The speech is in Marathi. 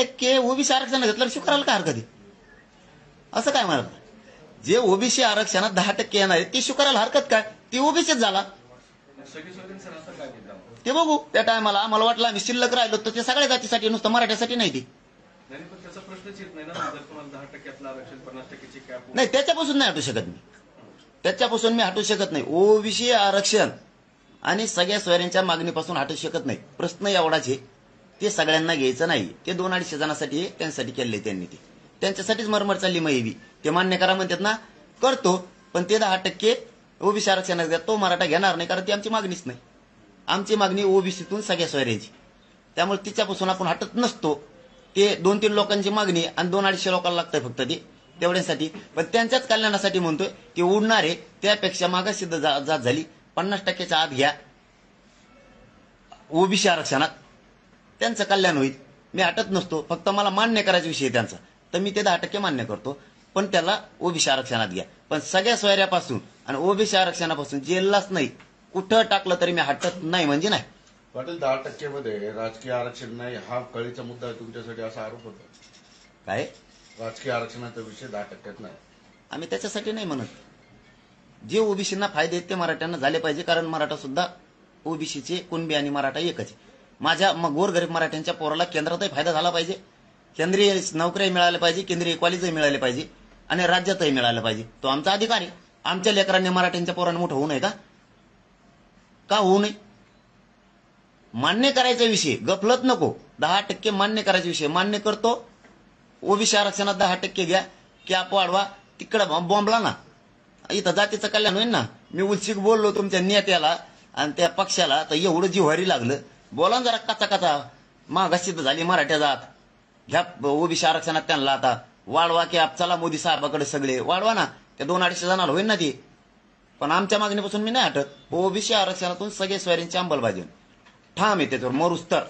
10% ओबीसी आरक्षण घेतलं स्वीकारायला काय हरकत आहे? असं काय म्हणत? जे ओबीसी आरक्षणात 10% येणार आहे ते स्वीकारायला हरकत काय? ती ओबीसीच झाला. ते बघू त्या टायमाला. आम्हाला वाटलं आम्ही शिल्लक राहिलो तर ते सगळ्या जातीसाठी, नुसतं मराठ्यासाठी नाही. ती नाही, त्याच्यापासून नाही हटू शकत मी. त्याच्यापासून मी हटू शकत नाही. ओबीसी आरक्षण आणि सगळ्या सोयऱ्यांच्या मागणीपासून हटू शकत नाही. प्रश्न एवढाच आहे, ते सगळ्यांना घ्यायचं नाही. ते 200-250 जणांसाठी त्यांच्यासाठी केले त्यांनी. ते त्यांच्यासाठीच मरमर चालली मैवी. ते मान्य करा म्हणतात ना, करतो. पण ते 10% ओबीसी आरक्षणात द्या, तो मराठा घेणार नाही, कारण ती आमची मागणीच नाही. आमची मागणी ओबीसीतून सगळ्या सोयऱ्यांची. त्यामुळे तिच्यापासून आपण हटत नसतो. ते 2-3 लोकांची मागणी आणि 200-250 लोकांना लागतंय फक्त ते तेवढ्यासाठी. पण त्यांच्याच कल्याणासाठी म्हणतोय. ते उडणार आहे, त्यापेक्षा मागासिद्ध जात झाली 50%च्या आत घ्या ओबीसी आरक्षणात, त्यांचं कल्याण होईल. मी हटत नसतो. फक्त मला मान्य करायचा विषय त्यांचा, तर मी ते 10% मान्य करतो. पण त्याला ओबीसी आरक्षणात घ्या. पण सगळ्या सोयऱ्यापासून आणि ओबीसी आरक्षणापासून जेललाच नाही, कुठं टाकलं तरी मी हटत नाही म्हणजे नाही. पाटील, 10% मध्ये राजकीय आरक्षण नाही हा कळीचा मुद्दा आहे तुमच्यासाठी, असा आरोप होता. काय राजकीय आरक्षणाचा विषय 10% नाही. आम्ही त्याच्यासाठी नाही म्हणत. जे ओबीसींना फायदे आहेत ते मराठ्यांना झाले पाहिजे, कारण मराठा सुद्धा ओबीसीचे, कुणबी आणि मराठा एकच आहे. माझ्या गोरगरीब मराठ्यांच्या पोराला केंद्रातही फायदा झाला पाहिजे, केंद्रीय नोकऱ्याही मिळाल्या पाहिजे, केंद्रीय कॉलेजही मिळाले पाहिजे आणि राज्यातही मिळालं पाहिजे. तो आमचा अधिकार आहे. आमच्या लेकरांनी मराठ्यांच्या पोरांना मोठं होऊ नये का? का होऊ नये? मान्य करायचा विषय, गफलत नको. 10% मान्य करायचा विषय मान्य करतो. ओबीसी आरक्षणात 10% घ्या, कॅप वाढवा. तिकडं बॉम्बला ना, इथं जातीचं कल्याण होईल ना. मी उलशिक बोललो तुमच्या नेत्याला आणि त्या पक्षाला, तर एवढं जिव्हारी लागलं. बोला ना जरा कचा कचा. मागासिद्ध झाली मराठ्या जात, घ्या ओबीसी आरक्षणात त्यांना आता वाढवा. कॅप चला मोदी साहेबाकडे सगळे वाढवा ना. त्या 200-250 जणांना होईल ना ती. पण आमच्या मागणीपासून मी नाही हटत. ओबीसी आरक्षणातून सगळे सोयऱ्यांची अंमलबजावणी ठाम आहे, त्याच्यावर मरुस्तर.